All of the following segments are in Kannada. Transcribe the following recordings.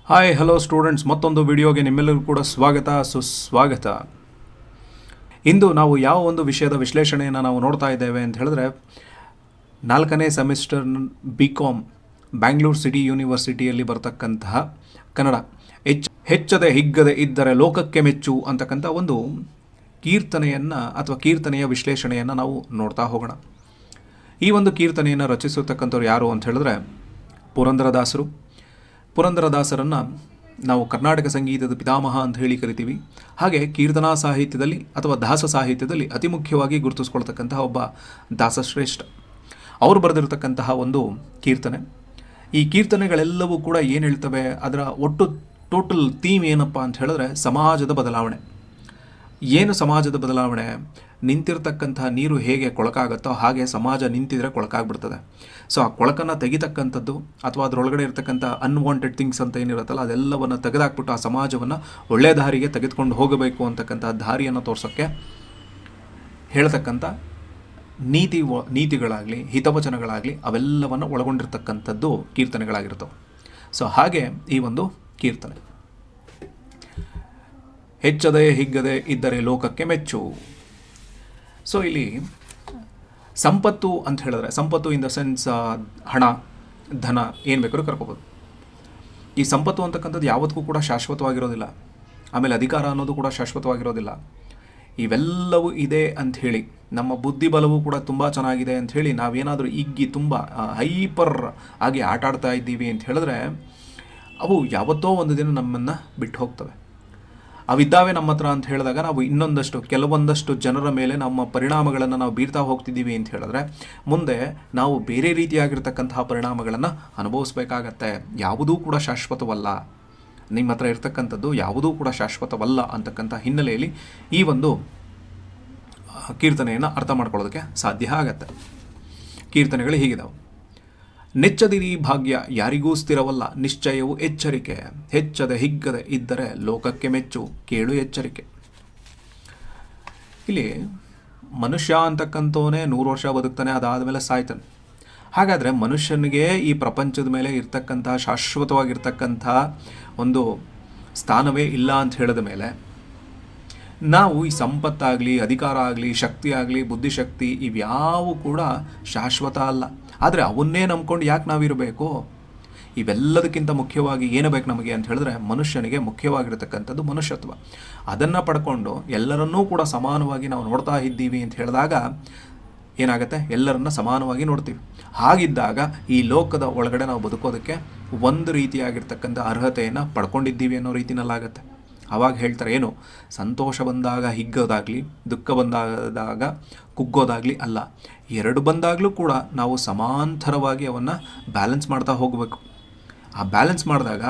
ಹಾಯ್ ಹಲೋ ಸ್ಟೂಡೆಂಟ್ಸ್, ಮತ್ತೊಂದು ವಿಡಿಯೋಗೆ ನಿಮ್ಮೆಲ್ಲರಿಗೂ ಕೂಡ ಸ್ವಾಗತ ಸುಸ್ವಾಗತ. ಇಂದು ನಾವು ಯಾವ ಒಂದು ವಿಷಯದ ವಿಶ್ಲೇಷಣೆಯನ್ನು ನಾವು ನೋಡ್ತಾ ಇದ್ದೇವೆ ಅಂತ ಹೇಳಿದ್ರೆ, 4ನೇ ಸೆಮಿಸ್ಟರ್ BCom ಬ್ಯಾಂಗ್ಳೂರು ಸಿಟಿ ಯೂನಿವರ್ಸಿಟಿಯಲ್ಲಿ ಬರ್ತಕ್ಕಂತಹ ಕನ್ನಡ ಹೆಚ್ಚದೆ ಹಿಗ್ಗದೆ ಇದ್ದರೆ ಲೋಕಕ್ಕೆ ಮೆಚ್ಚು ಅಂತಕ್ಕಂಥ ಒಂದು ಕೀರ್ತನೆಯನ್ನು ಅಥವಾ ಕೀರ್ತನೆಯ ವಿಶ್ಲೇಷಣೆಯನ್ನು ನಾವು ನೋಡ್ತಾ ಹೋಗೋಣ. ಈ ಒಂದು ಕೀರ್ತನೆಯನ್ನು ರಚಿಸಿರ್ತಕ್ಕಂಥವ್ರು ಯಾರು ಅಂತ ಹೇಳಿದ್ರೆ ಪುರಂದರದಾಸರು. ಪುರಂದರದಾಸರನ್ನು ನಾವು ಕರ್ನಾಟಕ ಸಂಗೀತದ ಪಿತಾಮಹ ಅಂತ ಹೇಳಿ ಕರಿತೀವಿ. ಹಾಗೆ ಕೀರ್ತನಾ ಸಾಹಿತ್ಯದಲ್ಲಿ ಅಥವಾ ದಾಸ ಸಾಹಿತ್ಯದಲ್ಲಿ ಅತಿ ಮುಖ್ಯವಾಗಿ ಗುರುತಿಸ್ಕೊಳ್ತಕ್ಕಂತಹ ಒಬ್ಬ ದಾಸಶ್ರೇಷ್ಠ. ಅವರು ಬರೆದಿರತಕ್ಕಂತಹ ಒಂದು ಕೀರ್ತನೆ. ಈ ಕೀರ್ತನೆಗಳೆಲ್ಲವೂ ಕೂಡ ಏನು ಹೇಳ್ತವೆ, ಅದರ ಒಟ್ಟು ಟೋಟಲ್ ಥೀಮ್ ಏನಪ್ಪ ಅಂತ ಹೇಳಿದ್ರೆ ಸಮಾಜದ ಬದಲಾವಣೆ. ಏನು ಸಮಾಜದ ಬದಲಾವಣೆ? ನಿಂತಿರ್ತಕ್ಕಂತಹ ನೀರು ಹೇಗೆ ಕೊಳಕಾಗುತ್ತೋ ಹಾಗೆ ಸಮಾಜ ನಿಂತಿದ್ರೆ ಕೊಳಕಾಗ್ಬಿಡ್ತದೆ. ಸೊ ಆ ಕೊಳಕನ್ನು ತೆಗಿತಕ್ಕಂಥದ್ದು ಅಥವಾ ಅದರೊಳಗಡೆ ಇರ್ತಕ್ಕಂಥ ಅನ್ವಾಂಟೆಡ್ ಥಿಂಗ್ಸ್ ಅಂತ ಏನಿರುತ್ತಲ್ಲ ಅದೆಲ್ಲವನ್ನು ತೆಗೆದಾಕ್ಬಿಟ್ಟು ಆ ಸಮಾಜವನ್ನು ಒಳ್ಳೆಯ ದಾರಿಗೆ ತೆಗೆದುಕೊಂಡು ಹೋಗಬೇಕು ಅಂತಕ್ಕಂಥ ದಾರಿಯನ್ನು ತೋರ್ಸೋಕ್ಕೆ ಹೇಳ್ತಕ್ಕಂಥ ನೀತಿಗಳಾಗಲಿ ಹಿತವಚನಗಳಾಗಲಿ ಅವೆಲ್ಲವನ್ನು ಒಳಗೊಂಡಿರ್ತಕ್ಕಂಥದ್ದು ಕೀರ್ತನೆಗಳಾಗಿರ್ತವೆ. ಸೊ ಹಾಗೆ ಈ ಒಂದು ಕೀರ್ತನೆ, ಹೆಚ್ಚದೆ ಹಿಗ್ಗದೆ ಇದ್ದರೆ ಲೋಕಕ್ಕೆ ಮೆಚ್ಚು. ಸೊ ಇಲ್ಲಿ ಸಂಪತ್ತು ಅಂತ ಹೇಳಿದ್ರೆ, ಸಂಪತ್ತು ಇನ್ ದ ಸೆನ್ಸ್ ಹಣ, ಧನ, ಏನು ಬೇಕಾದ್ರೂ ಕರ್ಕೋಬೋದು. ಈ ಸಂಪತ್ತು ಅಂತಕ್ಕಂಥದ್ದು ಯಾವತ್ತೂ ಕೂಡ ಶಾಶ್ವತವಾಗಿರೋದಿಲ್ಲ. ಆಮೇಲೆ ಅಧಿಕಾರ ಅನ್ನೋದು ಕೂಡ ಶಾಶ್ವತವಾಗಿರೋದಿಲ್ಲ. ಇವೆಲ್ಲವೂ ಇದೆ ಅಂಥೇಳಿ ನಮ್ಮ ಬುದ್ಧಿ ಬಲವೂ ಕೂಡ ತುಂಬ ಚೆನ್ನಾಗಿದೆ ಅಂಥೇಳಿ ನಾವೇನಾದರೂ ಇಗ್ಗಿ ತುಂಬ ಹೈಪರ್ ಆಗಿ ಆಟ ಆಡ್ತಾ ಇದ್ದೀವಿ ಅಂತ ಹೇಳಿದ್ರೆ ಅವು ಯಾವತ್ತೋ ಒಂದು ದಿನ ನಮ್ಮನ್ನು ಬಿಟ್ಟು ಹೋಗ್ತವೆ. ಅವಿದ್ದಾವೆ ನಮ್ಮ ಹತ್ರ ಅಂತ ಹೇಳಿದಾಗ ನಾವು ಕೆಲವೊಂದಷ್ಟು ಜನರ ಮೇಲೆ ನಮ್ಮ ಪರಿಣಾಮಗಳನ್ನು ನಾವು ಬೀರ್ತಾ ಹೋಗ್ತಿದ್ದೀವಿ ಅಂತ ಹೇಳಿದ್ರೆ ಮುಂದೆ ನಾವು ಬೇರೆ ರೀತಿಯಾಗಿರ್ತಕ್ಕಂತಹ ಪರಿಣಾಮಗಳನ್ನು ಅನುಭವಿಸ್ಬೇಕಾಗತ್ತೆ. ಯಾವುದೂ ಕೂಡ ಶಾಶ್ವತವಲ್ಲ. ನಿಮ್ಮ ಹತ್ರ ಇರ್ತಕ್ಕಂಥದ್ದು ಯಾವುದೂ ಕೂಡ ಶಾಶ್ವತವಲ್ಲ ಅಂತಕ್ಕಂಥ ಹಿನ್ನೆಲೆಯಲ್ಲಿ ಈ ಒಂದು ಕೀರ್ತನೆಯನ್ನು ಅರ್ಥ ಮಾಡ್ಕೊಳ್ಳೋದಕ್ಕೆ ಸಾಧ್ಯ ಆಗತ್ತೆ. ಕೀರ್ತನೆಗಳು ಹೀಗಿದಾವೆ. ನೆಚ್ಚದಿರಿ ಭಾಗ್ಯ ಯಾರಿಗೂ ಸ್ಥಿರವಲ್ಲ, ನಿಶ್ಚಯವು ಎಚ್ಚರಿಕೆ, ಹೆಚ್ಚದೆ ಹಿಗ್ಗದೆ ಇದ್ದರೆ ಲೋಕಕ್ಕೆ ಮೆಚ್ಚು, ಕೇಳು ಎಚ್ಚರಿಕೆ. ಇಲ್ಲಿ ಮನುಷ್ಯ ಅಂತಕ್ಕಂಥವನೇ 100 ವರ್ಷ ಬದುಕ್ತಾನೆ, ಅದಾದಮೇಲೆ ಸಾಯ್ತಾನೆ. ಹಾಗಾದರೆ ಮನುಷ್ಯನಿಗೆ ಈ ಪ್ರಪಂಚದ ಮೇಲೆ ಇರ್ತಕ್ಕಂಥ ಶಾಶ್ವತವಾಗಿರ್ತಕ್ಕಂಥ ಒಂದು ಸ್ಥಾನವೇ ಇಲ್ಲ ಅಂತ ಹೇಳಿದ ಮೇಲೆ ನಾವು ಈ ಸಂಪತ್ತಾಗಲಿ, ಅಧಿಕಾರ ಆಗಲಿ, ಶಕ್ತಿ ಆಗಲಿ, ಬುದ್ಧಿಶಕ್ತಿ ಇವ್ಯಾವು ಕೂಡ ಶಾಶ್ವತ ಅಲ್ಲ. ಆದರೆ ಅವನ್ನೇ ನಂಬ್ಕೊಂಡು ಯಾಕೆ ನಾವಿರಬೇಕು? ಇವೆಲ್ಲದಕ್ಕಿಂತ ಮುಖ್ಯವಾಗಿ ಏನು ಬೇಕು ನಮಗೆ ಅಂತ ಹೇಳಿದ್ರೆ ಮನುಷ್ಯನಿಗೆ ಮುಖ್ಯವಾಗಿರ್ತಕ್ಕಂಥದ್ದು ಮನುಷ್ಯತ್ವ. ಅದನ್ನು ಪಡ್ಕೊಂಡು ಎಲ್ಲರನ್ನೂ ಕೂಡ ಸಮಾನವಾಗಿ ನಾವು ನೋಡ್ತಾ ಇದ್ದೀವಿ ಅಂತ ಹೇಳಿದಾಗ ಏನಾಗುತ್ತೆ, ಎಲ್ಲರನ್ನ ಸಮಾನವಾಗಿ ನೋಡ್ತೀವಿ. ಹಾಗಿದ್ದಾಗ ಈ ಲೋಕದ ಒಳಗಡೆ ನಾವು ಬದುಕೋದಕ್ಕೆ ಒಂದು ರೀತಿಯಾಗಿರ್ತಕ್ಕಂಥ ಅರ್ಹತೆಯನ್ನು ಪಡ್ಕೊಂಡಿದ್ದೀವಿ ಅನ್ನೋ ರೀತಿನಲ್ಲಾಗತ್ತೆ. ಆವಾಗ ಹೇಳ್ತಾರೆ ಏನು, ಸಂತೋಷ ಬಂದಾಗ ಹಿಗ್ಗೋದಾಗಲಿ, ದುಃಖ ಬಂದಾಗ ಕುಗ್ಗೋದಾಗಲಿ ಅಲ್ಲ, ಎರಡು ಬಂದಾಗಲೂ ಕೂಡ ನಾವು ಸಮಾಂತರವಾಗಿ ಅವನ್ನು ಬ್ಯಾಲೆನ್ಸ್ ಮಾಡ್ತಾ ಹೋಗಬೇಕು. ಆ ಬ್ಯಾಲೆನ್ಸ್ ಮಾಡಿದಾಗ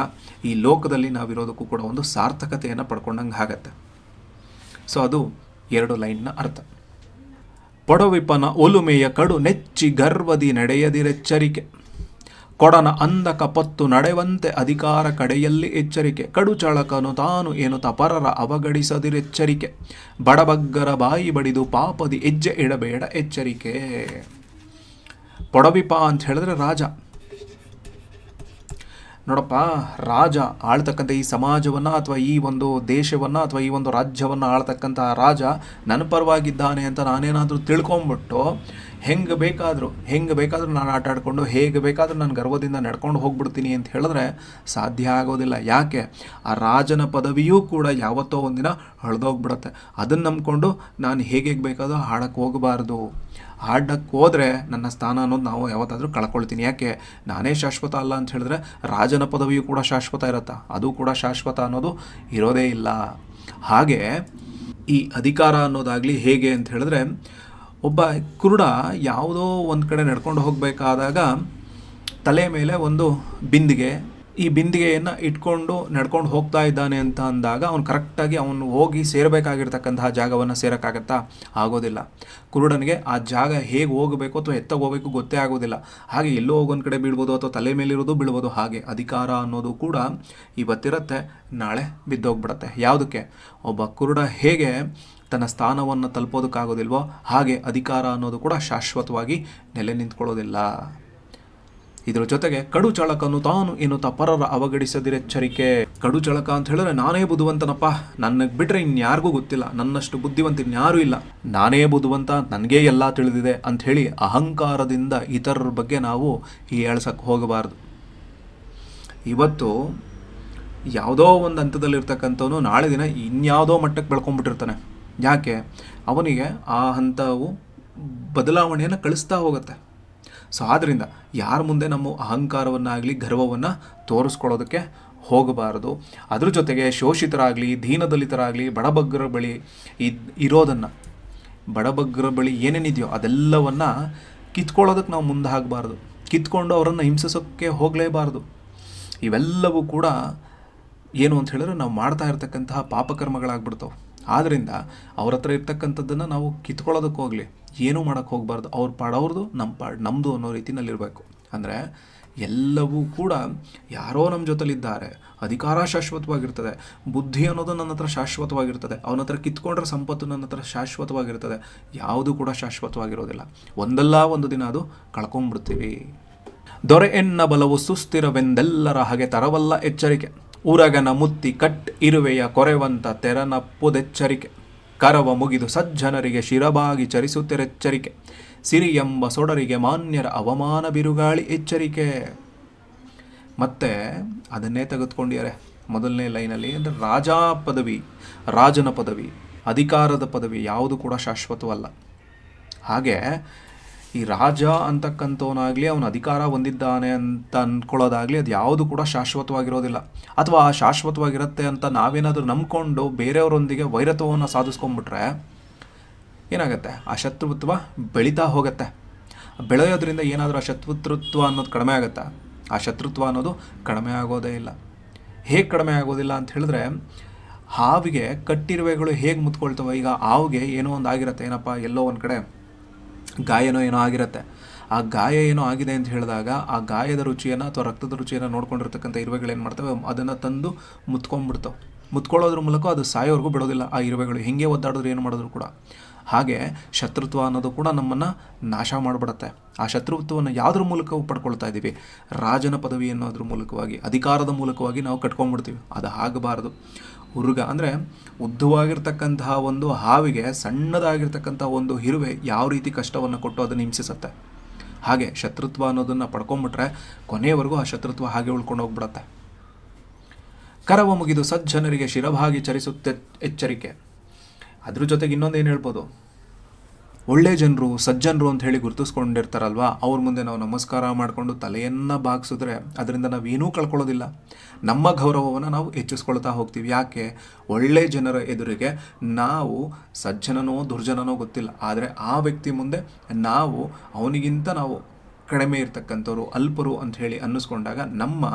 ಈ ಲೋಕದಲ್ಲಿ ನಾವಿರೋದಕ್ಕೂ ಕೂಡ ಒಂದು ಸಾರ್ಥಕತೆಯನ್ನು ಪಡ್ಕೊಂಡಂಗೆ ಆಗತ್ತೆ. ಸೊ ಅದು 2 ಲೈನ್ನ ಅರ್ಥ. ಪೊಡವಿಪನ ಒಲುಮೆಯ ಕಡು ನೆಚ್ಚಿ ಗರ್ವದಿ ನಡೆಯದಿರೆಚ್ಚರಿಕೆ, ಕೊಡನ ಅಂದಕ ಪತ್ತು ನಡೆವಂತೆ ಅಧಿಕಾರ ಕಡೆಯಲ್ಲಿ ಎಚ್ಚರಿಕೆ, ಕಡು ಚಳಕನು ತಾನು ಎನ್ನುತ್ತ ಪರರ ಅವಗಡಿಸದಿರೆಚ್ಚರಿಕೆ, ಬಡಬಗ್ಗರ ಬಾಯಿ ಬಡಿದು ಪಾಪದಿ ಹೆಜ್ಜೆ ಇಡಬೇಡ ಎಚ್ಚರಿಕೆ. ಪೊಡವಿಪ ಅಂತ ಹೇಳಿದ್ರೆ ರಾಜ. ನೋಡಪ್ಪ, ರಾಜ ಆಳ್ತಕ್ಕಂಥ ಈ ಸಮಾಜವನ್ನು ಅಥವಾ ಈ ಒಂದು ದೇಶವನ್ನು ಅಥವಾ ಈ ಒಂದು ರಾಜ್ಯವನ್ನು ಆಳ್ತಕ್ಕಂಥ ರಾಜ ನನ್ನ ಪರವಾಗಿದ್ದಾನೆ ಅಂತ ನಾನೇನಾದರೂ ತಿಳ್ಕೊಂಬಿಟ್ಟು ಹೆಂಗೆ ಬೇಕಾದರೂ ನಾನು ಆಟ ಆಡಿಕೊಂಡು ಹೇಗೆ ಬೇಕಾದರೂ ನಾನು ಗರ್ವದಿಂದ ನಡ್ಕೊಂಡು ಹೋಗ್ಬಿಡ್ತೀನಿ ಅಂತ ಹೇಳಿದ್ರೆ ಸಾಧ್ಯ ಆಗೋದಿಲ್ಲ. ಯಾಕೆ? ಆ ರಾಜನ ಪದವಿಯೂ ಕೂಡ ಯಾವತ್ತೋ ಒಂದಿನ ಹಳ್ದೋಗ್ಬಿಡುತ್ತೆ. ಅದನ್ನು ನಂಬ್ಕೊಂಡು ನಾನು ಹೇಗೆ ಬೇಕಾದರೂ ಹಾಡಕ್ಕೆ ಹೋಗಬಾರ್ದು. ಹಾಡಕ್ಕೆ ಹೋದರೆ ನನ್ನ ಸ್ಥಾನ ಅನ್ನೋದು ನಾವು ಯಾವತ್ತಾದರೂ ಕಳ್ಕೊಳ್ತೀನಿ. ಯಾಕೆ? ನಾನೇ ಶಾಶ್ವತ ಅಲ್ಲ ಅಂತ ಹೇಳಿದ್ರೆ ರಾಜನ ಪದವಿಯೂ ಕೂಡ ಶಾಶ್ವತ ಇರುತ್ತಾ? ಅದು ಕೂಡ ಶಾಶ್ವತ ಅನ್ನೋದು ಇರೋದೇ ಇಲ್ಲ. ಹಾಗೆ ಈ ಅಧಿಕಾರ ಅನ್ನೋದಾಗಲಿ ಹೇಗೆ ಅಂತ ಹೇಳಿದ್ರೆ, ಒಬ್ಬ ಕುರುಡ ಯಾವುದೋ ಒಂದು ಕಡೆ ನಡ್ಕೊಂಡು ಹೋಗಬೇಕಾದಾಗ ತಲೆ ಮೇಲೆ ಒಂದು ಬಿಂದಿಗೆ, ಈ ಬಿಂದಿಗೆಯನ್ನು ಇಟ್ಕೊಂಡು ನಡ್ಕೊಂಡು ಹೋಗ್ತಾ ಇದ್ದಾನೆ ಅಂತ ಅಂದಾಗ ಅವನು ಕರೆಕ್ಟಾಗಿ ಅವನು ಹೋಗಿ ಸೇರಬೇಕಾಗಿರ್ತಕ್ಕಂತಹ ಜಾಗವನ್ನು ಸೇರೋಕ್ಕಾಗತ್ತಾ? ಆಗೋದಿಲ್ಲ. ಕುರುಡನಿಗೆ ಆ ಜಾಗ ಹೇಗೆ ಹೋಗಬೇಕು ಅಥವಾ ಎತ್ತ ಹೋಗಬೇಕು ಗೊತ್ತೇ ಆಗೋದಿಲ್ಲ. ಹಾಗೆ ಎಲ್ಲೋ ಹೋಗೊಂದು ಕಡೆ ಬೀಳ್ಬೋದು ಅಥವಾ ತಲೆ ಮೇಲಿರೋದು ಬೀಳ್ಬೋದು. ಹಾಗೆ ಅಧಿಕಾರ ಅನ್ನೋದು ಕೂಡ ಇವತ್ತಿರುತ್ತೆ, ನಾಳೆ ಬಿದ್ದೋಗ್ಬಿಡತ್ತೆ. ಯಾವುದಕ್ಕೆ? ಒಬ್ಬ ಕುರುಡ ಹೇಗೆ ತನ್ನ ಸ್ಥಾನವನ್ನು ತಲುಪೋದಕ್ಕಾಗೋದಿಲ್ವೋ ಹಾಗೆ ಅಧಿಕಾರ ಅನ್ನೋದು ಕೂಡ ಶಾಶ್ವತವಾಗಿ ನೆಲೆ ನಿಂತ್ಕೊಳ್ಳೋದಿಲ್ಲ. ಇದರ ಜೊತೆಗೆ ಕಡು ಚಳಕನು ತಾನು ಎನ್ನುತ್ತಾ ಪರರ ಅವಗಡಿಸದಿರೆಚ್ಚರಿಕೆ. ಕಡು ಚಳಕ ಅಂತ ಹೇಳಿದ್ರೆ ನಾನೇ ಬುದ್ಧಿವಂತನಪ್ಪ, ನನಗೆ ಬಿಟ್ರೆ ಇನ್ಯಾರಿಗೂ ಗೊತ್ತಿಲ್ಲ, ನನ್ನಷ್ಟು ಬುದ್ಧಿವಂತ ಇನ್ಯಾರೂ ಇಲ್ಲ, ನಾನೇ ಬುದ್ಧಿವಂತ, ನನಗೇ ಎಲ್ಲ ತಿಳಿದಿದೆ ಅಂಥೇಳಿ ಅಹಂಕಾರದಿಂದ ಇತರರ ಬಗ್ಗೆ ನಾವು ಹೇಳ್ಸಕ್ಕೆ ಹೋಗಬಾರ್ದು. ಇವತ್ತು ಯಾವುದೋ ಒಂದು ಹಂತದಲ್ಲಿರ್ತಕ್ಕಂಥವನು ನಾಳೆ ದಿನ ಇನ್ಯಾವುದೋ ಮಟ್ಟಕ್ಕೆ ಬೆಳ್ಕೊಂಡ್ಬಿಟ್ಟಿರ್ತಾನೆ. ಯಾಕೆ? ಅವನಿಗೆ ಆ ಹಂತವು ಬದಲಾವಣೆಯನ್ನು ಕಳಿಸ್ತಾ ಹೋಗುತ್ತೆ. ಸೊ ಆದ್ದರಿಂದ ಯಾರ ಮುಂದೆ ನಮ್ಮ ಅಹಂಕಾರವನ್ನಾಗಲಿ ಗರ್ವವನ್ನು ತೋರಿಸ್ಕೊಳ್ಳೋದಕ್ಕೆ ಹೋಗಬಾರದು. ಅದ್ರ ಜೊತೆಗೆ ಶೋಷಿತರಾಗಲಿ, ದೀನದಲಿತರಾಗಲಿ, ಬಡಬಗ್ಗರ ಬಳಿ ಇರೋದನ್ನು, ಬಡಬಗ್ಗರ ಬಳಿ ಏನೇನಿದೆಯೋ ಅದೆಲ್ಲವನ್ನು ಕಿತ್ಕೊಳ್ಳೋದಕ್ಕೆ ನಾವು ಮುಂದೆ ಆಗಬಾರ್ದು. ಕಿತ್ಕೊಂಡು ಅವರನ್ನು ಹಿಂಸಿಸೋಕ್ಕೆ ಹೋಗಲೇಬಾರ್ದು. ಇವೆಲ್ಲವೂ ಕೂಡ ಏನು ಅಂತ ಹೇಳಿದ್ರೆ ನಾವು ಮಾಡ್ತಾ ಇರ್ತಕ್ಕಂತಹ ಪಾಪಕರ್ಮಗಳಾಗ್ಬಿಡ್ತಾವೆ. ಆದ್ದರಿಂದ ಅವ್ರ ಹತ್ರ ಇರ್ತಕ್ಕಂಥದ್ದನ್ನು ನಾವು ಕಿತ್ಕೊಳ್ಳೋದಕ್ಕೆ ಹೋಗಲಿ, ಏನೂ ಮಾಡೋಕ್ಕೆ ಹೋಗಬಾರ್ದು. ಅವ್ರ ಪಾಡವ್ರದ್ದು, ನಮ್ಮ ಪಾಡು ನಮ್ಮದು ಅನ್ನೋ ರೀತಿಯಲ್ಲಿರಬೇಕು. ಅಂದರೆ ಎಲ್ಲವೂ ಕೂಡ ಯಾರೋ ನಮ್ಮ ಜೊತೆಲಿದ್ದಾರೆ. ಅಧಿಕಾರ ಶಾಶ್ವತವಾಗಿರ್ತದೆ, ಬುದ್ಧಿ ಅನ್ನೋದು ನನ್ನ ಹತ್ರ ಶಾಶ್ವತವಾಗಿರ್ತದೆ, ಅವನ ಹತ್ರ ಕಿತ್ಕೊಂಡ್ರೆ ಸಂಪತ್ತು ನನ್ನ ಹತ್ರ ಶಾಶ್ವತವಾಗಿರ್ತದೆ. ಯಾವುದು ಕೂಡ ಶಾಶ್ವತವಾಗಿರೋದಿಲ್ಲ. ಒಂದಲ್ಲ ಒಂದು ದಿನ ಅದು ಕಳ್ಕೊಂಡ್ಬಿಡ್ತೀವಿ. ದೊರೆ ಎನ್ನ ಬಲವು ಸುಸ್ಥಿರವೆಂದೆಲ್ಲರ ಹಾಗೆ ತರವಲ್ಲ ಎಚ್ಚರಿಕೆ. ಉರಗನ ಮುತ್ತಿ ಕಟ್ ಇರುವೆಯ ಕೊರೆವಂತ ತೆರನಪ್ಪುದೆಚ್ಚರಿಕೆ. ಕರವ ಮುಗಿದು ಸಜ್ಜನರಿಗೆ ಶಿರಬಾಗಿ ಚರಿಸುತ್ತಿರೆಚ್ಚರಿಕೆ. ಸಿರಿ ಎಂಬ ಸೊಡರಿಗೆ ಮಾನ್ಯರ ಅವಮಾನ ಬಿರುಗಾಳಿ ಎಚ್ಚರಿಕೆ. ಮತ್ತೆ ಅದನ್ನೇ ತೆಗೆದುಕೊಂಡಿದ್ದಾರೆ ಮೊದಲನೇ ಲೈನಲ್ಲಿ. ಅಂದರೆ ರಾಜಾ ಪದವಿ, ರಾಜನ ಪದವಿ, ಅಧಿಕಾರದ ಪದವಿ ಯಾವುದು ಕೂಡ ಶಾಶ್ವತವಲ್ಲ. ಹಾಗೆ ಈ ರಾಜ ಅಂತಕ್ಕಂಥವನಾಗಲಿ, ಅವನ ಅಧಿಕಾರ ಹೊಂದಿದ್ದಾನೆ ಅಂತ ಅಂದ್ಕೊಳ್ಳೋದಾಗಲಿ, ಅದು ಯಾವುದು ಕೂಡ ಶಾಶ್ವತವಾಗಿರೋದಿಲ್ಲ. ಅಥವಾ ಶಾಶ್ವತವಾಗಿರುತ್ತೆ ಅಂತ ನಾವೇನಾದರೂ ನಂಬ್ಕೊಂಡು ಬೇರೆಯವರೊಂದಿಗೆ ವೈರತ್ವವನ್ನು ಸಾಧಿಸ್ಕೊಂಡ್ಬಿಟ್ರೆ ಏನಾಗುತ್ತೆ? ಆ ಶತ್ರುತ್ವ ಬೆಳೀತಾ ಹೋಗುತ್ತೆ. ಬೆಳೆಯೋದ್ರಿಂದ ಏನಾದರೂ ಆ ಶತ್ರುತ್ವ ಅನ್ನೋದು ಕಡಿಮೆ ಆಗುತ್ತಾ? ಆ ಶತ್ರುತ್ವ ಅನ್ನೋದು ಕಡಿಮೆ ಆಗೋದೇ ಇಲ್ಲ. ಹೇಗೆ ಕಡಿಮೆ ಆಗೋದಿಲ್ಲ ಅಂತ ಹೇಳಿದ್ರೆ, ಹಾವಿಗೆ ಕಟ್ಟಿರುವೆಗಳು ಹೇಗೆ ಮುತ್ಕೊಳ್ತವೆ? ಈಗ ಹಾವಿಗೆ ಏನೋ ಒಂದು ಆಗಿರುತ್ತೆ, ಏನಪ್ಪ ಎಲ್ಲೋ ಒಂದು ಕಡೆ ಗಾಯನೋ ಏನೋ ಆಗಿರುತ್ತೆ. ಆ ಗಾಯ ಏನೋ ಆಗಿದೆ ಅಂತ ಹೇಳಿದಾಗ ಆ ಗಾಯದ ರುಚಿಯನ್ನು ಅಥವಾ ರಕ್ತದ ರುಚಿಯನ್ನು ನೋಡ್ಕೊಂಡಿರ್ತಕ್ಕಂಥ ಇರುವೆಗಳೇನು ಮಾಡ್ತವೆ? ಅದನ್ನು ತಂದು ಮುತ್ಕೊಂಡ್ಬಿಡ್ತಾವೆ. ಮುತ್ಕೊಳ್ಳೋದ್ರ ಮೂಲಕ ಅದು ಸಾಯೋವರೆಗೂ ಬಿಡೋದಿಲ್ಲ ಆ ಇರುವೆಗಳು, ಹೆಂಗೆ ಒದ್ದಾಡಿದ್ರು ಏನು ಮಾಡಿದ್ರು ಕೂಡ. ಹಾಗೆ ಶತ್ರುತ್ವ ಅನ್ನೋದು ಕೂಡ ನಮ್ಮನ್ನು ನಾಶ ಮಾಡಿಬಿಡುತ್ತೆ. ಆ ಶತ್ರುತ್ವವನ್ನು ಯಾವುದ್ರ ಮೂಲಕ ಪಡ್ಕೊಳ್ತಾ ಇದ್ದೀವಿ? ರಾಜನ ಪದವಿ ಅನ್ನೋದ್ರ ಮೂಲಕವಾಗಿ, ಅಧಿಕಾರದ ಮೂಲಕವಾಗಿ ನಾವು ಕಟ್ಕೊಂಡ್ಬಿಡ್ತೀವಿ. ಅದು ಆಗಬಾರ್ದು. ಉರುಗ ಅಂದರೆ ಉದ್ದವಾಗಿರ್ತಕ್ಕಂತಹ ಒಂದು ಹಾವಿಗೆ ಸಣ್ಣದಾಗಿರ್ತಕ್ಕಂಥ ಒಂದು ಇರುವೆ ಯಾವ ರೀತಿ ಕಷ್ಟವನ್ನು ಕೊಟ್ಟು ಅದನ್ನು ಹಿಂಸಿಸುತ್ತೆ, ಹಾಗೆ ಶತ್ರುತ್ವ ಅನ್ನೋದನ್ನು ಪಡ್ಕೊಂಬಿಟ್ರೆ ಕೊನೆಯವರೆಗೂ ಆ ಶತ್ರುತ್ವ ಹಾಗೆ ಉಳ್ಕೊಂಡು ಹೋಗ್ಬಿಡತ್ತೆ. ಕರವ ಮುಗಿದು ಸಜ್ಜನರಿಗೆ ಶಿರಭಾಗಿ ಚರಿಸುತ್ತೆ ಎಚ್ಚರಿಕೆ. ಅದ್ರ ಜೊತೆಗೆ ಇನ್ನೊಂದೇನು ಹೇಳ್ಬೋದು? ಒಳ್ಳೆ ಜನರು, ಸಜ್ಜನರು ಅಂತ ಹೇಳಿ ಗುರುತಿಸ್ಕೊಂಡಿರ್ತಾರಲ್ವ, ಅವ್ರ ಮುಂದೆ ನಾವು ನಮಸ್ಕಾರ ಮಾಡಿಕೊಂಡು ತಲೆಯನ್ನು ಬಾಗಿಸಿದ್ರೆ ಅದರಿಂದ ನಾವೇನೂ ಕಳ್ಕೊಳ್ಳೋದಿಲ್ಲ. ನಮ್ಮ ಗೌರವವನ್ನು ನಾವು ಹೆಚ್ಚಿಸ್ಕೊಳ್ತಾ ಹೋಗ್ತೀವಿ. ಯಾಕೆ? ಒಳ್ಳೆ ಜನರ ಎದುರಿಗೆ ನಾವು ಸಜ್ಜನನೋ ದುರ್ಜನನೋ ಗೊತ್ತಿಲ್ಲ, ಆದರೆ ಆ ವ್ಯಕ್ತಿ ಮುಂದೆ ನಾವು ಅವನಿಗಿಂತ ನಾವು ಕಡಿಮೆ ಇರ್ತಕ್ಕಂಥವ್ರು, ಅಲ್ಪರು ಅಂತ ಹೇಳಿ ಅನ್ನಿಸ್ಕೊಂಡಾಗ ನಮ್ಮ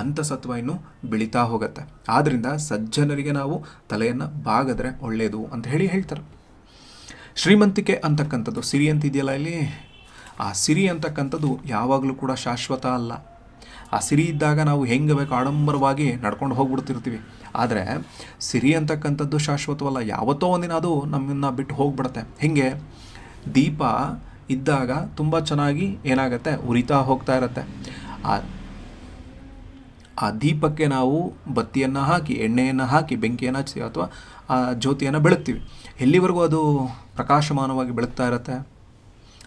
ಅಂತಸತ್ವ ಇನ್ನೂ ಬೆಳೀತಾ ಹೋಗುತ್ತೆ. ಆದ್ದರಿಂದ ಸಜ್ಜನರಿಗೆ ನಾವು ತಲೆಯನ್ನು ಬಾಗಿದ್ರೆ ಒಳ್ಳೆಯದು ಅಂತ ಹೇಳಿ ಹೇಳ್ತಾರೆ. ಶ್ರೀಮಂತಿಕೆ ಅಂತಕ್ಕಂಥದ್ದು, ಸಿರಿ ಅಂತಿದೆಯಲ್ಲ ಇಲ್ಲಿ, ಆ ಸಿರಿ ಅಂತಕ್ಕಂಥದ್ದು ಯಾವಾಗಲೂ ಕೂಡ ಶಾಶ್ವತ ಅಲ್ಲ. ಆ ಸಿರಿ ಇದ್ದಾಗ ನಾವು ಹೆಂಗೆ ಬೇಕು ಆಡಂಬರವಾಗಿ ನಡ್ಕೊಂಡು ಹೋಗ್ಬಿಡ್ತಿರ್ತೀವಿ. ಆದರೆ ಸಿರಿ ಅಂತಕ್ಕಂಥದ್ದು ಶಾಶ್ವತವಲ್ಲ. ಯಾವತ್ತೋ ಒಂದಿನ ಅದು ನಮ್ಮನ್ನು ಬಿಟ್ಟು ಹೋಗ್ಬಿಡುತ್ತೆ. ಹೇಗೆ? ದೀಪ ಇದ್ದಾಗ ತುಂಬ ಚೆನ್ನಾಗಿ ಏನಾಗುತ್ತೆ? ಉರಿತಾ ಹೋಗ್ತಾ ಇರುತ್ತೆ. ಆ ದೀಪಕ್ಕೆ ನಾವು ಬತ್ತಿಯನ್ನು ಹಾಕಿ, ಎಣ್ಣೆಯನ್ನು ಹಾಕಿ, ಬೆಂಕಿಯನ್ನು ಹಚ್ಚಿ ಅಥವಾ ಆ ಜ್ಯೋತಿಯನ್ನು ಬೆಳಗ್ತೀವಿ. ಎಲ್ಲಿವರೆಗೂ ಅದು ಪ್ರಕಾಶಮಾನವಾಗಿ ಬೆಳಗ್ತಾ ಇರುತ್ತೆ?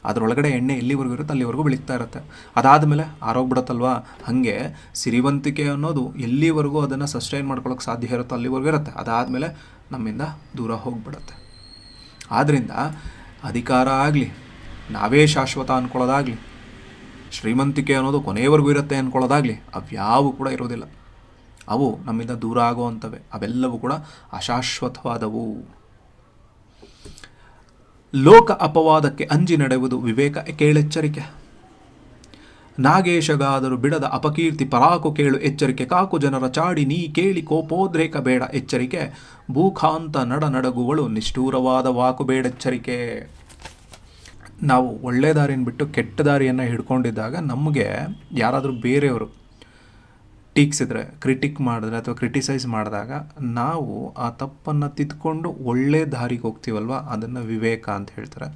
ಅದರೊಳಗಡೆ ಎಣ್ಣೆ ಎಲ್ಲಿವರೆಗೂ ಇರುತ್ತೆ ಅಲ್ಲಿವರೆಗೂ ಬೆಳಗ್ತಾ ಇರುತ್ತೆ. ಅದಾದಮೇಲೆ ಆರೋಗ್ಬಿಡುತ್ತಲ್ವ. ಹಾಗೆ ಸಿರಿವಂತಿಕೆ ಅನ್ನೋದು ಎಲ್ಲಿವರೆಗೂ ಅದನ್ನು ಸಸ್ಟೈನ್ ಮಾಡ್ಕೊಳ್ಳೋಕೆ ಸಾಧ್ಯ ಇರುತ್ತೋ ಅಲ್ಲಿವರೆಗೂ ಇರುತ್ತೆ. ಅದಾದಮೇಲೆ ನಮ್ಮಿಂದ ದೂರ ಹೋಗಿಬಿಡುತ್ತೆ. ಆದ್ದರಿಂದ ಅಧಿಕಾರ ಆಗಲಿ, ನಾವೇ ಶಾಶ್ವತ ಅಂದ್ಕೊಳ್ಳೋದಾಗಲಿ, ಶ್ರೀಮಂತಿಕೆ ಅನ್ನೋದು ಕೊನೆಯವರೆಗೂ ಇರುತ್ತೆ ಅಂದ್ಕೊಳ್ಳೋದಾಗಲಿ, ಅವ್ಯಾವು ಕೂಡ ಇರೋದಿಲ್ಲ. ಅವು ನಮ್ಮಿಂದ ದೂರ ಆಗುವಂಥವೆ. ಅವೆಲ್ಲವೂ ಕೂಡ ಅಶಾಶ್ವತವಾದವು. ಲೋಕ ಅಪವಾದಕ್ಕೆ ಅಂಜಿ ನಡೆಯುವುದು ವಿವೇಕ ಕೇಳೆಚ್ಚರಿಕೆ. ನಾಗೇಶಗಾದರೂ ಬಿಡದ ಅಪಕೀರ್ತಿ ಪರಾಕು ಕೇಳು ಎಚ್ಚರಿಕೆ. ಕಾಕು ಜನರ ಚಾಡಿ ನೀ ಕೇಳಿ ಕೋಪೋದ್ರೇಕ ಬೇಡ ಎಚ್ಚರಿಕೆ. ಭೂಖಾಂತ ನಡಗುವಳು ನಿಷ್ಠೂರವಾದ ವಾಕು ಬೇಡೆಚ್ಚರಿಕೆ. ನಾವು ಒಳ್ಳೆ ದಾರಿಯನ್ನು ಬಿಟ್ಟು ಕೆಟ್ಟ ದಾರಿಯನ್ನು ಹಿಡ್ಕೊಂಡಿದ್ದಾಗ ನಮಗೆ ಯಾರಾದರೂ ಬೇರೆಯವರು ಟೀಕ್ಸಿದ್ರೆ, ಕ್ರಿಟಿಕ್ ಮಾಡಿದ್ರೆ ಅಥವಾ ಕ್ರಿಟಿಸೈಸ್ ಮಾಡಿದಾಗ ನಾವು ಆ ತಪ್ಪನ್ನು ತಿದ್ಕೊಂಡು ಒಳ್ಳೆ ದಾರಿಗೆ ಹೋಗ್ತೀವಲ್ವ, ಅದನ್ನು ವಿವೇಕ ಅಂತ ಹೇಳ್ತಾರೆ.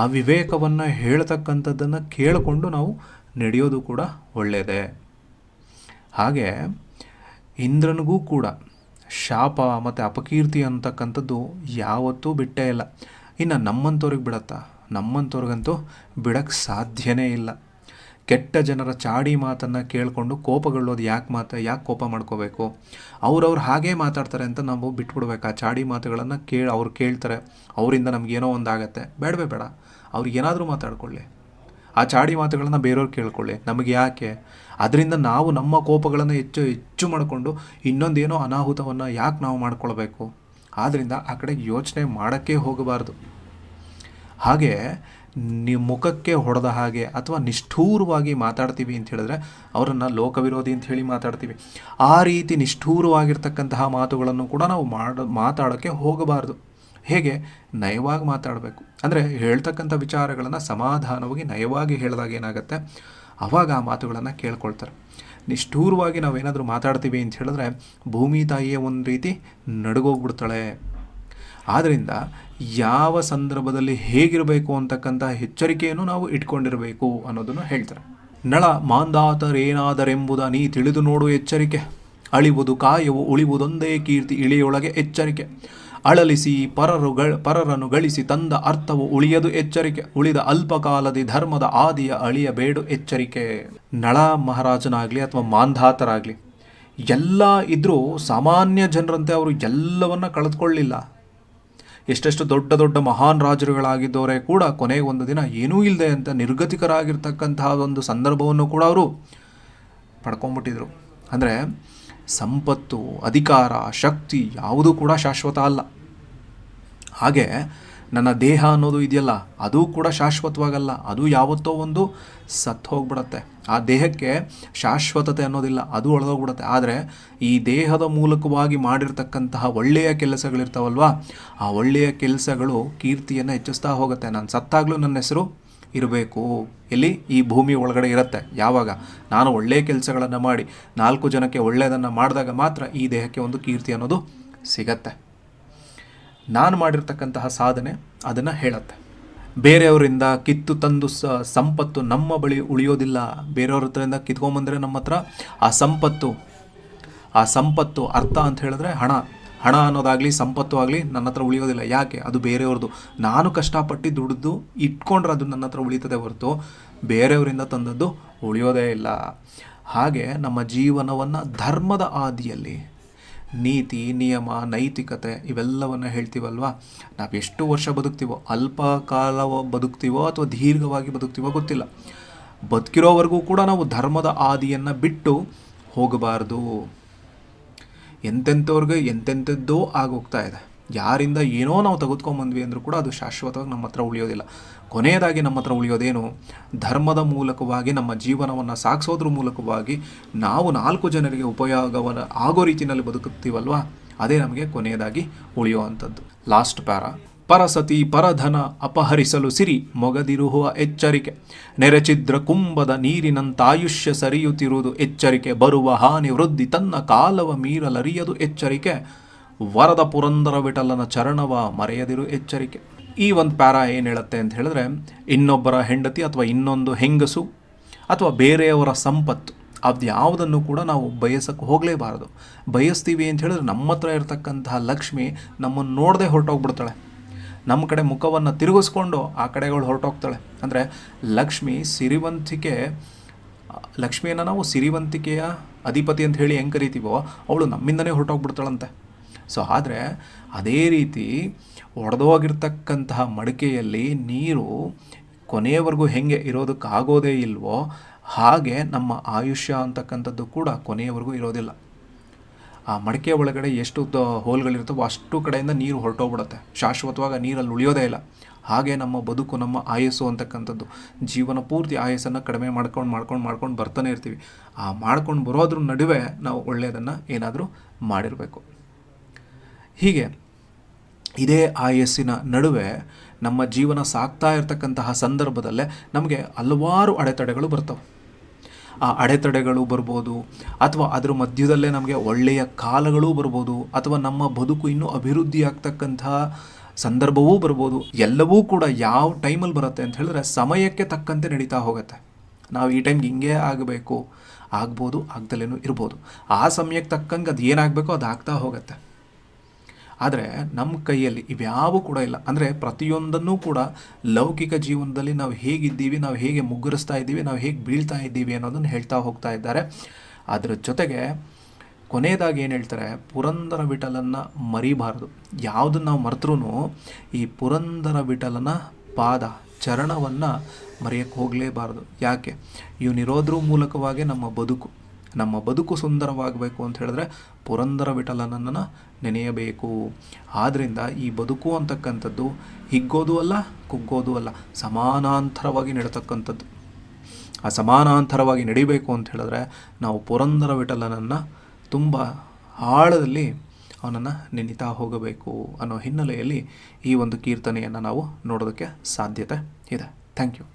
ಆ ವಿವೇಕವನ್ನು ಹೇಳ್ತಕ್ಕಂಥದ್ದನ್ನು ಕೇಳಿಕೊಂಡು ನಾವು ನಡೆಯೋದು ಕೂಡ ಒಳ್ಳೆಯದೇ. ಹಾಗೆ ಇಂದ್ರನಿಗೂ ಕೂಡ ಶಾಪ ಮತ್ತು ಅಪಕೀರ್ತಿ ಅಂತಕ್ಕಂಥದ್ದು ಯಾವತ್ತೂ ಬಿಟ್ಟೇ ಇಲ್ಲ. ಇನ್ನು ನಮ್ಮಂಥವ್ರಿಗೆ ಬಿಡತ್ತಾ? ನಮ್ಮಂಥವ್ರಿಗಂತೂ ಬಿಡಕ್ಕೆ ಸಾಧ್ಯನೇ ಇಲ್ಲ. ಕೆಟ್ಟ ಜನರ ಚಾಡಿ ಮಾತನ್ನು ಕೇಳಿಕೊಂಡು ಕೋಪಗೊಳ್ಳೋದು ಯಾಕೆ ಕೋಪ ಮಾಡ್ಕೋಬೇಕು? ಅವ್ರವ್ರು ಹಾಗೇ ಮಾತಾಡ್ತಾರೆ ಅಂತ ನಾವು ಬಿಟ್ಬಿಡ್ಬೇಕು. ಆ ಚಾಡಿ ಮಾತುಗಳನ್ನು ಅವ್ರು ಕೇಳ್ತಾರೆ, ಅವರಿಂದ ನಮಗೇನೋ ಒಂದಾಗತ್ತೆ. ಬೇಡ, ಅವ್ರಿಗೇನಾದರೂ ಮಾತಾಡ್ಕೊಳ್ಳಿ, ಆ ಚಾಡಿ ಮಾತುಗಳನ್ನು ಬೇರೆಯವ್ರು ಕೇಳ್ಕೊಳ್ಳಿ, ನಮಗೆ ಯಾಕೆ? ಅದರಿಂದ ನಾವು ನಮ್ಮ ಕೋಪಗಳನ್ನು ಹೆಚ್ಚು ಮಾಡಿಕೊಂಡು ಇನ್ನೊಂದೇನೋ ಅನಾಹುತವನ್ನು ಯಾಕೆ ನಾವು ಮಾಡ್ಕೊಳ್ಬೇಕು? ಆದ್ದರಿಂದ ಆ ಕಡೆ ಯೋಚನೆ ಮಾಡೋಕ್ಕೆ ಹೋಗಬಾರ್ದು. ಹಾಗೆ ಮುಖಕ್ಕೆ ಹೊಡೆದ ಹಾಗೆ ಅಥವಾ ನಿಷ್ಠೂರವಾಗಿ ಮಾತಾಡ್ತೀವಿ ಅಂತ ಹೇಳಿದ್ರೆ ಅವರನ್ನು ಲೋಕವಿರೋಧಿ ಅಂತ ಹೇಳಿ ಮಾತಾಡ್ತೀವಿ. ಆ ರೀತಿ ನಿಷ್ಠೂರವಾಗಿರ್ತಕ್ಕಂತಹ ಮಾತುಗಳನ್ನು ಕೂಡ ನಾವು ಮಾತಾಡೋಕ್ಕೆ ಹೋಗಬಾರ್ದು. ಹೇಗೆ? ನಯವಾಗಿ ಮಾತಾಡಬೇಕು. ಅಂದರೆ ಹೇಳ್ತಕ್ಕಂಥ ವಿಚಾರಗಳನ್ನು ಸಮಾಧಾನವಾಗಿ ನಯವಾಗಿ ಹೇಳಿದಾಗ ಏನಾಗುತ್ತೆ, ಆವಾಗ ಆ ಮಾತುಗಳನ್ನು ಕೇಳ್ಕೊಳ್ತಾರೆ. ನಿಷ್ಠೂರವಾಗಿ ನಾವೇನಾದರೂ ಮಾತಾಡ್ತೀವಿ ಅಂತ ಹೇಳಿದ್ರೆ ಭೂಮಿ ತಾಯಿಯೇ ಒಂದು ರೀತಿ ನಡುಗೋಗ್ಬಿಡ್ತಾಳೆ. ಆದ್ದರಿಂದ ಯಾವ ಸಂದರ್ಭದಲ್ಲಿ ಹೇಗಿರಬೇಕು ಅಂತಕ್ಕಂಥ ಎಚ್ಚರಿಕೆಯನ್ನು ನಾವು ಇಟ್ಕೊಂಡಿರಬೇಕು ಅನ್ನೋದನ್ನು ಹೇಳ್ತಾರೆ. ನಳ ಮಾಂದಾತರೇನಾದರೆಂಬುದ ನೀ ತಿಳಿದು ನೋಡು ಎಚ್ಚರಿಕೆ, ಅಳಿವುದು ಕಾಯವು ಉಳಿವುದೊಂದೇ ಕೀರ್ತಿ ಇಳಿಯೊಳಗೆ ಎಚ್ಚರಿಕೆ, ಅಳಲಿಸಿ ಪರರನ್ನು ಗಳಿಸಿ ತಂದ ಅರ್ಥವು ಉಳಿಯದು ಎಚ್ಚರಿಕೆ, ಉಳಿದ ಅಲ್ಪಕಾಲದಿ ಧರ್ಮದ ಆದಿಯ ಅಳಿಯಬೇಡು ಎಚ್ಚರಿಕೆ. ನಳ ಮಹಾರಾಜನಾಗಲಿ ಅಥವಾ ಮಾಂಧಾತರಾಗಲಿ ಎಲ್ಲ ಇದ್ದರೂ ಸಾಮಾನ್ಯ ಜನರಂತೆ ಅವರು ಎಲ್ಲವನ್ನ ಕಳೆದುಕೊಳ್ಳಿಲ್ಲ. ಎಷ್ಟೆಷ್ಟು ದೊಡ್ಡ ಮಹಾನ್ ರಾಜರುಗಳಾಗಿದ್ದವರೇ ಕೂಡ ಕೊನೆಗೆ ಒಂದು ದಿನ ಏನೂ ಇಲ್ಲದೆ ಅಂತ ನಿರ್ಗತಿಕರಾಗಿರ್ತಕ್ಕಂತಹ ಒಂದು ಸಂದರ್ಭವನ್ನು ಕೂಡ ಅವರು ಪಡ್ಕೊಂಡ್ಬಿಟ್ಟಿದ್ರು. ಅಂದರೆ ಸಂಪತ್ತು, ಅಧಿಕಾರ, ಶಕ್ತಿ ಯಾವುದೂ ಕೂಡ ಶಾಶ್ವತ ಅಲ್ಲ. ಹಾಗೆ ನನ್ನ ದೇಹ ಅನ್ನೋದು ಇದೆಯಲ್ಲ, ಅದು ಕೂಡ ಶಾಶ್ವತವಾಗಲ್ಲ. ಅದು ಯಾವತ್ತೋ ಒಂದು ಸತ್ತು ಹೋಗ್ಬಿಡತ್ತೆ. ಆ ದೇಹಕ್ಕೆ ಶಾಶ್ವತತೆ ಅನ್ನೋದಿಲ್ಲ, ಅದು ಒಳಗೋಗ್ಬಿಡತ್ತೆ. ಆದರೆ ಈ ದೇಹದ ಮೂಲಕವಾಗಿ ಮಾಡಿರ್ತಕ್ಕಂತಹ ಒಳ್ಳೆಯ ಕೆಲಸಗಳಿರ್ತಾವಲ್ವ, ಆ ಒಳ್ಳೆಯ ಕೆಲಸಗಳು ಕೀರ್ತಿಯನ್ನು ಹೆಚ್ಚಿಸ್ತಾ ಹೋಗುತ್ತೆ. ನಾನು ಸತ್ತಾಗಲೂ ನನ್ನ ಹೆಸರು ಇರಬೇಕು. ಎಲ್ಲಿ? ಈ ಭೂಮಿ ಒಳಗಡೆ ಇರುತ್ತೆ. ಯಾವಾಗ ನಾನು ಒಳ್ಳೆಯ ಕೆಲಸಗಳನ್ನು ಮಾಡಿ 4 ಜನಕ್ಕೆ ಒಳ್ಳೆಯದನ್ನು ಮಾಡಿದಾಗ ಮಾತ್ರ ಈ ದೇಹಕ್ಕೆ ಒಂದು ಕೀರ್ತಿ ಅನ್ನೋದು ಸಿಗತ್ತೆ. ನಾನು ಮಾಡಿರ್ತಕ್ಕಂತಹ ಸಾಧನೆ ಅದನ್ನು ಹೇಳುತ್ತೆ. ಬೇರೆಯವರಿಂದ ಕಿತ್ತು ತಂದು ಸಂಪತ್ತು ನಮ್ಮ ಬಳಿ ಉಳಿಯೋದಿಲ್ಲ. ಬೇರೆಯವ್ರ ಹತ್ರದಿಂದ ಕಿತ್ಕೊಂಬಂದರೆ ನಮ್ಮ ಹತ್ರ ಆ ಸಂಪತ್ತು ಅರ್ಥ ಅಂತ ಹೇಳಿದ್ರೆ ಹಣ ಅನ್ನೋದಾಗಲಿ ಸಂಪತ್ತು ಆಗಲಿ ನನ್ನ ಹತ್ರ ಉಳಿಯೋದಿಲ್ಲ. ಯಾಕೆ? ಅದು ಬೇರೆಯವ್ರದ್ದು. ನಾನು ಕಷ್ಟಪಟ್ಟು ದುಡಿದು ಇಟ್ಕೊಂಡ್ರೆ ಅದು ನನ್ನ ಹತ್ರ ಉಳಿತದೆ ಹೊರತು ಬೇರೆಯವರಿಂದ ತಂದದ್ದು ಉಳಿಯೋದೇ ಇಲ್ಲ. ಹಾಗೆ ನಮ್ಮ ಜೀವನವನ್ನು ಧರ್ಮದ ಆದಿಯಲ್ಲಿ ನೀತಿ, ನಿಯಮ, ನೈತಿಕತೆ ಇವೆಲ್ಲವನ್ನು ಹೇಳ್ತೀವಲ್ವ. ನಾವು ಎಷ್ಟು ವರ್ಷ ಬದುಕ್ತೀವೋ, ಅಲ್ಪ ಕಾಲ ಬದುಕ್ತೀವೋ ಅಥವಾ ದೀರ್ಘವಾಗಿ ಬದುಕ್ತೀವೋ ಗೊತ್ತಿಲ್ಲ, ಬದುಕಿರೋವರೆಗೂ ಕೂಡ ನಾವು ಧರ್ಮದ ಆದಿಯನ್ನು ಬಿಟ್ಟು ಹೋಗಬಾರ್ದು. ಎಂತೆಂಥವ್ರಿಗೆ ಎಂತೆಂಥದ್ದೋ ಆಗೋಗ್ತಾ ಇದೆ. ಯಾರಿಂದ ಏನೋ ನಾವು ತೆಗೆದುಕೊಂಬಂದ್ವಿ ಅಂದರೂ ಕೂಡ ಅದು ಶಾಶ್ವತವಾಗಿ ನಮ್ಮ ಹತ್ರ ಉಳಿಯೋದಿಲ್ಲ. ಕೊನೆಯದಾಗಿ ನಮ್ಮ ಹತ್ರ ಉಳಿಯೋದೇನು? ಧರ್ಮದ ಮೂಲಕವಾಗಿ ನಮ್ಮ ಜೀವನವನ್ನು ಸಾಗಿಸೋದ್ರ ಮೂಲಕವಾಗಿ ನಾವು 4 ಜನರಿಗೆ ಉಪಯೋಗವನ್ನು ಆಗೋ ರೀತಿಯಲ್ಲಿ ಬದುಕುತ್ತೀವಲ್ವ, ಅದೇ ನಮಗೆ ಕೊನೆಯದಾಗಿ ಉಳಿಯುವಂಥದ್ದು. Last para. ಪರಸತಿ ಪರಧನ ಅಪಹರಿಸಲು ಸಿರಿ ಮೊಗದಿರುವ ಎಚ್ಚರಿಕೆ, ನೆರೆಚಿದ್ರ ಕುಂಭದ ನೀರಿನಂತಾಯುಷ್ಯ ಸರಿಯುತ್ತಿರುವುದು ಎಚ್ಚರಿಕೆ, ಬರುವ ಹಾನಿ ವೃದ್ಧಿ ತನ್ನ ಕಾಲವ ಮೀರಲರಿಯದು ಎಚ್ಚರಿಕೆ, ವರದ ಪುರಂದರ ವಿಠಲನ ಚರಣವ ಮರೆಯದಿರು ಎಚ್ಚರಿಕೆ. ಈ ಒಂದು ಪ್ಯಾರ ಏನು ಹೇಳುತ್ತೆ ಅಂತ ಹೇಳಿದ್ರೆ, ಇನ್ನೊಬ್ಬರ ಹೆಂಡತಿ ಅಥವಾ ಇನ್ನೊಂದು ಹೆಂಗಸು ಅಥವಾ ಬೇರೆಯವರ ಸಂಪತ್ತು ಅದು ಯಾವುದನ್ನು ಕೂಡ ನಾವು ಬಯಸಕ್ಕೆ ಹೋಗಲೇಬಾರದು. ಬಯಸ್ತೀವಿ ಅಂತ ಹೇಳಿದ್ರೆ ನಮ್ಮ ಹತ್ರ ಇರತಕ್ಕಂತಹ ಲಕ್ಷ್ಮಿ ನಮ್ಮನ್ನು ನೋಡದೆ ಹೊರಟೋಗ್ಬಿಡ್ತಾಳೆ. ನಮ್ಮ ಕಡೆ ಮುಖವನ್ನು ತಿರುಗಿಸ್ಕೊಂಡು ಆ ಕಡೆಗಳು ಹೊರಟೋಗ್ತಾಳೆ. ಅಂದರೆ ಲಕ್ಷ್ಮಿಯನ್ನು ನಾವು ಸಿರಿವಂತಿಕೆಯ ಅಧಿಪತಿ ಅಂತ ಹೇಳಿ ಹೆಂಗೆ ಕರಿತೀವೋ ಅವಳು ನಮ್ಮಿಂದನೇ ಹೊರಟೋಗ್ಬಿಡ್ತಾಳಂತೆ. ಸೊ ಆದರೆ ಅದೇ ರೀತಿ ಒಡೆದೋಗಿರ್ತಕ್ಕಂತಹ ಮಡಿಕೆಯಲ್ಲಿ ನೀರು ಕೊನೆಯವರೆಗೂ ಹೆಂಗೆ ಇರೋದಕ್ಕಾಗೋದೇ ಇಲ್ವೋ ಹಾಗೆ ನಮ್ಮ ಆಯುಷ್ಯ ಅಂತಕ್ಕಂಥದ್ದು ಕೂಡ ಕೊನೆಯವರೆಗೂ ಇರೋದಿಲ್ಲ. ಆ ಮಡಿಕೆ ಒಳಗಡೆ ಎಷ್ಟು ಹೋಲ್ಗಳಿರ್ತವೋ ಅಷ್ಟು ಕಡೆಯಿಂದ ನೀರು ಹೊರಟೋಗ್ಬಿಡುತ್ತೆ. ಶಾಶ್ವತವಾಗಿ ನೀರಲ್ಲಿ ಉಳಿಯೋದೇ ಇಲ್ಲ. ಹಾಗೆ ನಮ್ಮ ಬದುಕು, ನಮ್ಮ ಆಯಸ್ಸು ಅಂತಕ್ಕಂಥದ್ದು ಜೀವನ ಪೂರ್ತಿ ಆಯಸ್ಸನ್ನು ಕಡಿಮೆ ಮಾಡ್ಕೊಂಡು ಬರ್ತಾನೆ ಇರ್ತೀವಿ. ಆ ಮಾಡ್ಕೊಂಡು ಬರೋದ್ರ ನಡುವೆ ನಾವು ಒಳ್ಳೆಯದನ್ನು ಏನಾದರೂ ಮಾಡಿರಬೇಕು. ಹೀಗೆ ಇದೇ ಆಯಸ್ಸಿನ ನಡುವೆ ನಮ್ಮ ಜೀವನ ಸಾಗ್ತಾ ಇರತಕ್ಕಂತಹ ಸಂದರ್ಭದಲ್ಲೇ ನಮಗೆ ಹಲವಾರು ಅಡೆತಡೆಗಳು ಬರ್ತವೆ. ಆ ಅಡೆತಡೆಗಳು ಬರ್ಬೋದು, ಅಥವಾ ಅದರ ಮಧ್ಯದಲ್ಲೇ ನಮಗೆ ಒಳ್ಳೆಯ ಕಾಲಗಳೂ ಬರ್ಬೋದು, ಅಥವಾ ನಮ್ಮ ಬದುಕು ಇನ್ನೂ ಅಭಿವೃದ್ಧಿ ಆಗ್ತಕ್ಕಂತಹ ಸಂದರ್ಭವೂ ಬರ್ಬೋದು. ಎಲ್ಲವೂ ಕೂಡ ಯಾವ ಟೈಮಲ್ಲಿ ಬರುತ್ತೆ ಅಂತ ಹೇಳಿದ್ರೆ ಸಮಯಕ್ಕೆ ತಕ್ಕಂತೆ ನಡೀತಾ ಹೋಗುತ್ತೆ. ನಾವು ಈ ಟೈಮ್ಗೆ ಹಿಂಗೆ ಆಗಬೇಕು, ಆಗ್ಬೋದು, ಆಗ್ದಲೇನೂ ಇರ್ಬೋದು. ಆ ಸಮಯಕ್ಕೆ ತಕ್ಕಂಗೆ ಅದು ಏನಾಗಬೇಕೋ ಅದು ಆಗ್ತಾ ಹೋಗುತ್ತೆ. ಆದರೆ ನಮ್ಮ ಕೈಯಲ್ಲಿ ಇವ್ಯಾವೂ ಕೂಡ ಇಲ್ಲ. ಅಂದರೆ ಪ್ರತಿಯೊಂದನ್ನೂ ಕೂಡ ಲೌಕಿಕ ಜೀವನದಲ್ಲಿ ನಾವು ಹೇಗಿದ್ದೀವಿ, ನಾವು ಹೇಗೆ ಮುಗ್ಗರಿಸ್ತಾ ಇದ್ದೀವಿ, ನಾವು ಹೇಗೆ ಬೀಳ್ತಾ ಇದ್ದೀವಿ ಅನ್ನೋದನ್ನು ಹೇಳ್ತಾ ಹೋಗ್ತಾ ಇದ್ದಾರೆ. ಅದರ ಜೊತೆಗೆ ಕೊನೆಯದಾಗಿ ಏನು ಹೇಳ್ತಾರೆ, ಪುರಂದರ ವಿಠಲನ್ನ ಮರಿಬಾರದು. ಯಾವುದನ್ನು ನಾವು ಮರೆತ್ರೂ ಈ ಪುರಂದರ ವಿಠಲನ ಪಾದ ಚರಣವನ್ನು ಮರೆಯೋಕ್ಕೆ ಹೋಗಲೇಬಾರದು. ಯಾಕೆ? ಇವನಿರೋದ್ರ ಮೂಲಕವಾಗಿ ನಮ್ಮ ಬದುಕು ಸುಂದರವಾಗಬೇಕು ಅಂತ ಹೇಳಿದ್ರೆ ಪುರಂದರ ವಿಠಲನನ್ನು ನೆನೆಯಬೇಕು. ಆದ್ದರಿಂದ ಈ ಬದುಕು ಅಂತಕ್ಕಂಥದ್ದು ಹಿಗ್ಗೋದು ಅಲ್ಲ, ಕುಗ್ಗೋದು ಅಲ್ಲ, ಸಮಾನಾಂತರವಾಗಿ ನಡೀತಕ್ಕಂಥದ್ದು. ಆ ಸಮಾನಾಂತರವಾಗಿ ನಡಿಬೇಕು ಅಂತ ಹೇಳಿದ್ರೆ ನಾವು ಪುರಂದರ ವಿಠಲನನ್ನು ತುಂಬ ಆಳದಲ್ಲಿ ಅವನನ್ನು ನೆನೀತಾ ಹೋಗಬೇಕು ಅನ್ನೋ ಹಿನ್ನೆಲೆಯಲ್ಲಿ ಈ ಒಂದು ಕೀರ್ತನೆಯನ್ನು ನಾವು ನೋಡೋದಕ್ಕೆ ಸಾಧ್ಯತೆ ಇದೆ. Thank you.